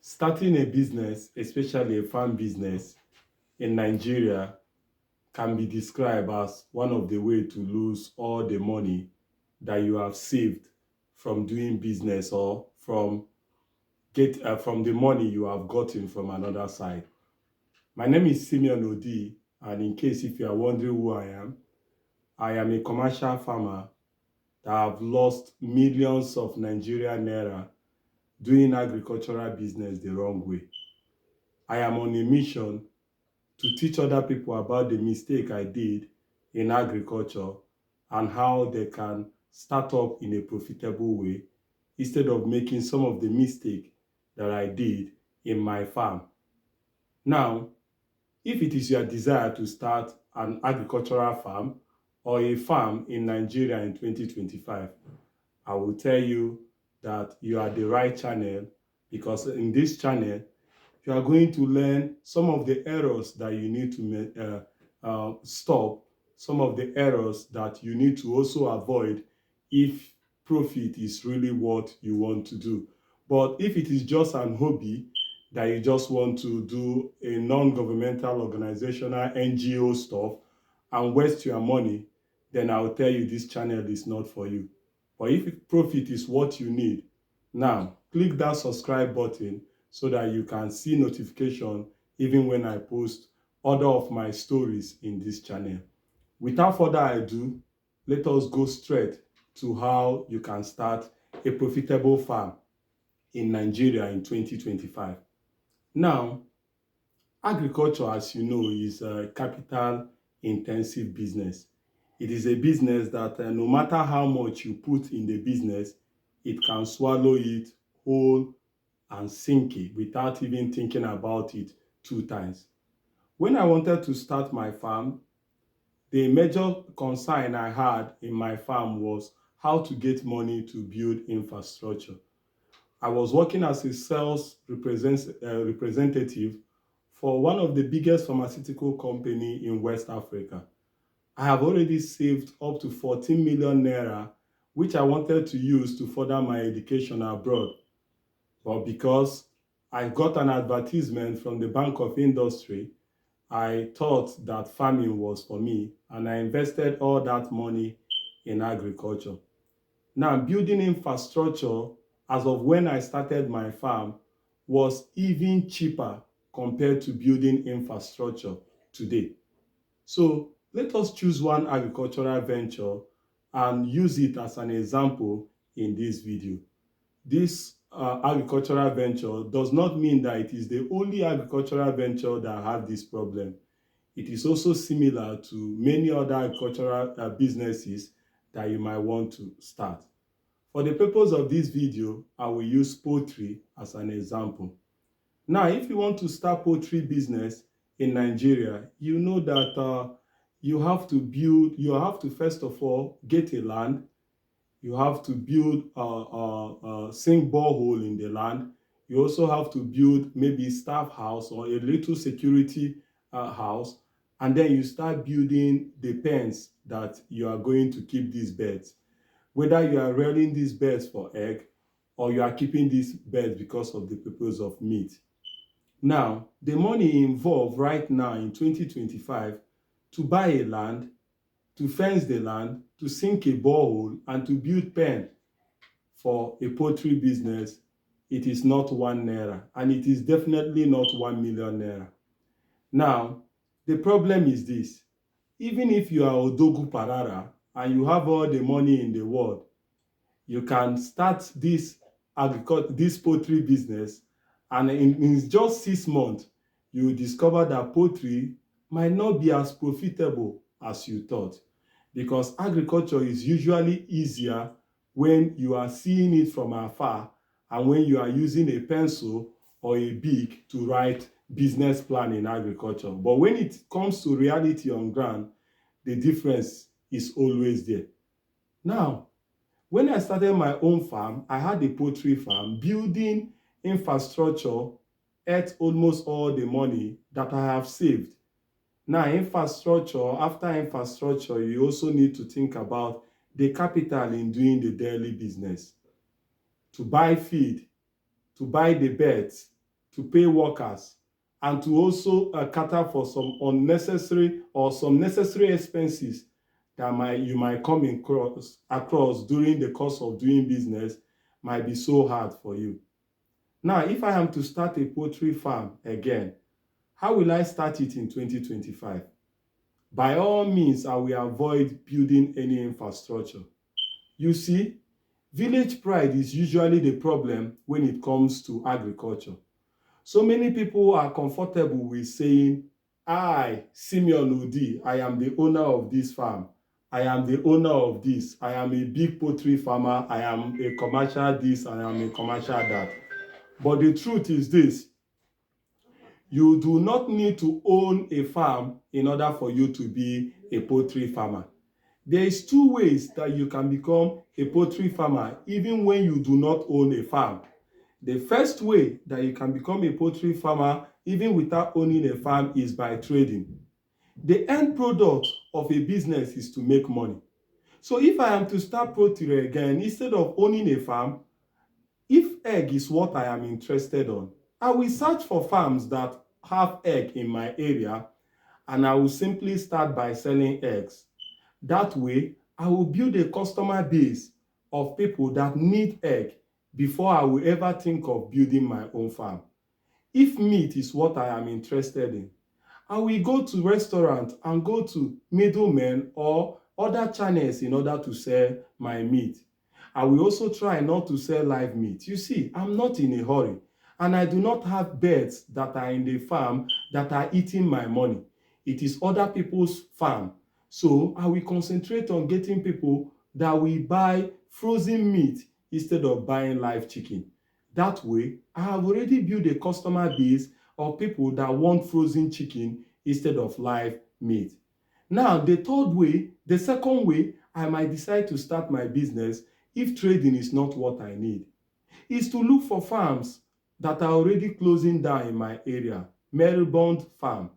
Starting a business, especially a farm business in Nigeria, can be described as one of the ways to lose all the money that you have saved from doing business or from the money you have gotten from another side. My name is Simeon Odi, and in case if you are wondering who I am a commercial farmer that have lost millions of Nigerian naira doing agricultural business the wrong way. I am on a mission to teach other people about the mistake I did in agriculture and how they can start up in a profitable way instead of making some of the mistake that I did in my farm. Now, if it is your desire to start an agricultural farm or a farm in Nigeria in 2025, I will tell you that you are the right channel, because in this channel, you are going to learn some of the errors that you need to stop, some of the errors that you need to also avoid if profit is really what you want to do. But if it is just an hobby that you just want to do a non-governmental organizational NGO stuff and waste your money, then I'll tell you this channel is not for you. But if profit is what you need, now click that subscribe button so that you can see notification even when I post other of my stories in this channel. Without further ado, let us go straight to how you can start a profitable farm in Nigeria in 2025. Now, agriculture, as you know, is a capital intensive business. It is a business that no matter how much you put in the business, it can swallow it whole and sink it without even thinking about it two times. When I wanted to start my farm, the major concern I had in my farm was how to get money to build infrastructure. I was working as a sales representative for one of the biggest pharmaceutical company in West Africa. I have already saved up to 14 million naira, which I wanted to use to further my education abroad. But because I got an advertisement from the Bank of Industry, I thought that farming was for me, and I invested all that money in agriculture. Now, building infrastructure, as of when I started my farm, was even cheaper compared to building infrastructure today. So let us choose one agricultural venture and use it as an example in this video. This agricultural venture does not mean that it is the only agricultural venture that has this problem. It is also similar to many other agricultural businesses that you might want to start. For the purpose of this video, I will use poultry as an example. Now, if you want to start poultry business in Nigeria, you know that you have to first of all get a land. You have to build a sink borehole in the land. You also have to build maybe staff house or a little security house. And then you start building the pens that you are going to keep these birds. Whether you are rearing these birds for egg or you are keeping these birds because of the purpose of meat. Now, the money involved right now in 2025 to buy a land, to fence the land, to sink a borehole, and to build pen for a poultry business, it is not 1 naira, and it is definitely not 1 million naira. Now, the problem is this: even if you are Odogu Parara and you have all the money in the world, you can start this poultry business, and in just 6 months, you will discover that poultry might not be as profitable as you thought, because agriculture is usually easier when you are seeing it from afar and when you are using a pencil or a beak to write business plan in agriculture. But when it comes to reality on ground, the difference is always there. Now, when I started my own farm, I had a poultry farm. Building infrastructure ate almost all the money that I have saved. Now, after infrastructure, you also need to think about the capital in doing the daily business. To buy feed, to buy the birds, to pay workers, and to also cater for some unnecessary or some necessary expenses that you might come across during the course of doing business might be so hard for you. Now, if I am to start a poultry farm again, how will I start it in 2025? By all means, I will avoid building any infrastructure. You see, village pride is usually the problem when it comes to agriculture. So many people are comfortable with saying, I, Simeon Odi, I am the owner of this farm. I am the owner of this. I am a big poultry farmer. I am a commercial this. I am a commercial that. But the truth is this: you do not need to own a farm in order for you to be a poultry farmer. There is two ways that you can become a poultry farmer even when you do not own a farm. The first way that you can become a poultry farmer even without owning a farm is by trading. The end product of a business is to make money. So if I am to start poultry again, instead of owning a farm, if egg is what I am interested on, I will search for farms that have egg in my area, and I will simply start by selling eggs. That way, I will build a customer base of people that need egg before I will ever think of building my own farm. If meat is what I am interested in, I will go to restaurants and go to middlemen or other channels in order to sell my meat. I will also try not to sell live meat. You see, I'm not in a hurry, and I do not have birds that are in the farm that are eating my money. It is other people's farm. So I will concentrate on getting people that will buy frozen meat instead of buying live chicken. That way, I have already built a customer base of people that want frozen chicken instead of live meat. Now, the second way I might decide to start my business if trading is not what I need, is to look for farms that are already closing down in my area. Marybond farm.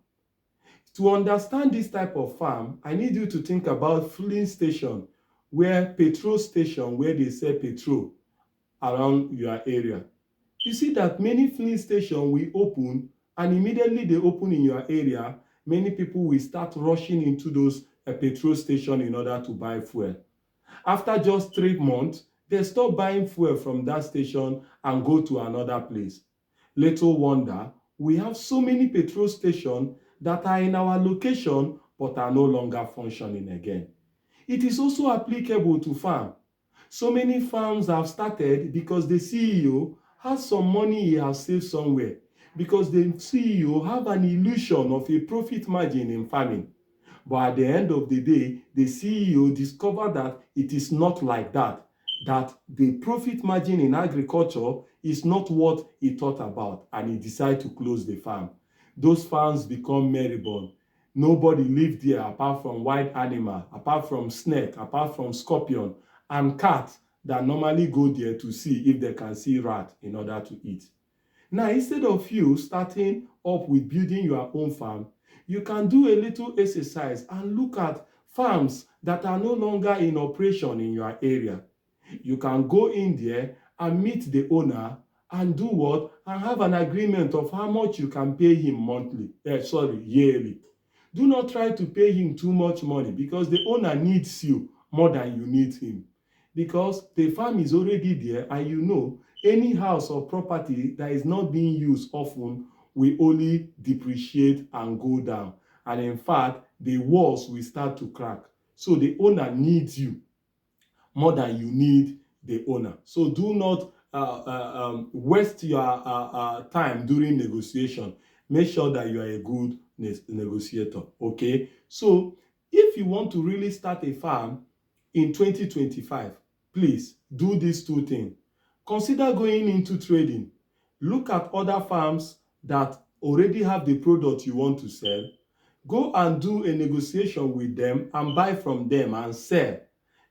To understand this type of farm, I need you to think about filling station, where they sell petrol around your area. You see that many filling stations will open, and immediately they open in your area, many people will start rushing into those petrol stations in order to buy fuel. After just 3 months, they stop buying fuel from that station and go to another place. Little wonder, we have so many petrol stations that are in our location but are no longer functioning again. It is also applicable to farm. So many farms have started because the CEO has some money he has saved somewhere, because the CEO have an illusion of a profit margin in farming. But at the end of the day, the CEO discovered that it is not like that, that the profit margin in agriculture is not what he thought about, and he decided to close the farm. Those farms become moribund. Nobody lived there apart from wild animal, apart from snake, apart from scorpion, and cat that normally go there to see if they can see rat in order to eat. Now, instead of you starting up with building your own farm, you can do a little exercise and look at farms that are no longer in operation in your area. You can go in there and meet the owner and do what? And have an agreement of how much you can pay him yearly. Do not try to pay him too much money, because the owner needs you more than you need him. Because the farm is already there, and you know any house or property that is not being used often will only depreciate and go down. And in fact, the walls will start to crack. So the owner needs you more than you need the owner. So do not waste your time during negotiation. Make sure that you are a good negotiator. Okay? So if you want to really start a farm in 2025, please do these two things. Consider going into trading. Look at other farms that already have the product you want to sell. Go and do a negotiation with them and buy from them and sell.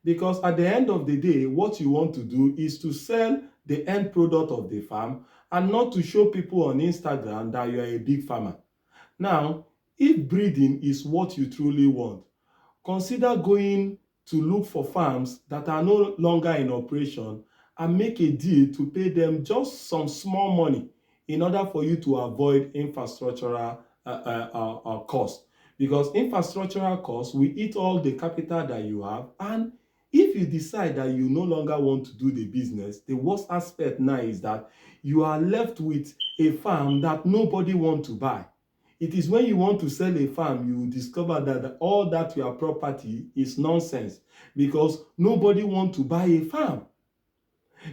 Because at the end of the day, what you want to do is to sell the end product of the farm, and not to show people on Instagram that you are a big farmer. Now, if breeding is what you truly want, consider going to look for farms that are no longer in operation and make a deal to pay them just some small money in order for you to avoid infrastructural cost. Because infrastructural costs will eat all the capital that you have, and if you decide that you no longer want to do the business, the worst aspect now is that you are left with a farm that nobody wants to buy. It is when you want to sell a farm, you discover that all that your property is nonsense, because nobody wants to buy a farm.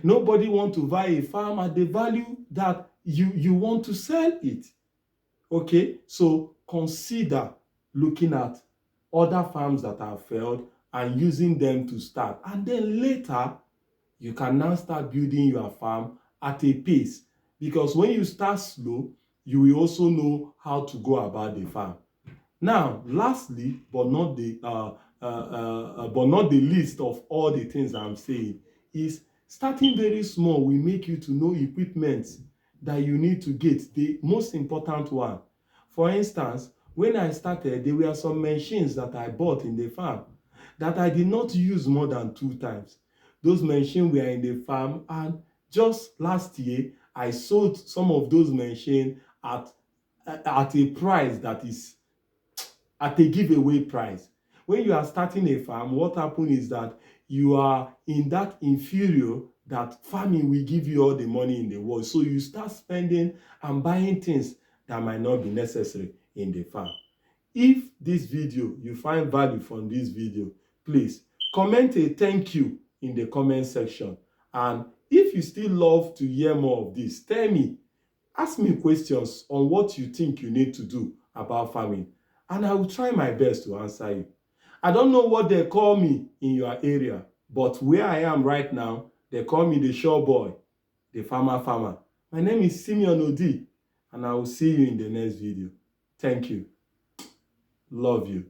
Nobody wants to buy a farm at the value that you want to sell it. Okay, so consider looking at other farms that have failed and using them to start. And then later, you can now start building your farm at a pace. Because when you start slow, you will also know how to go about the farm. Now, lastly, but not the least of all the things I'm saying, is starting very small will make you to know equipment that you need to get, the most important one. For instance, when I started, there were some machines that I bought in the farm that I did not use more than 2 times. Those machines were in the farm, and just last year, I sold some of those machines at a price that is at a giveaway price. When you are starting a farm, what happens is that you are in that inferior that farming will give you all the money in the world. So you start spending and buying things that might not be necessary in the farm. If this video, you find value from this video, please comment a thank you in the comment section. And if you still love to hear more of this, tell me, ask me questions on what you think you need to do about farming, and I will try my best to answer you. I don't know what they call me in your area, but where I am right now, they call me the shore boy, the farmer. My name is Simeon Odi, and I will see you in the next video. Thank you. Love you.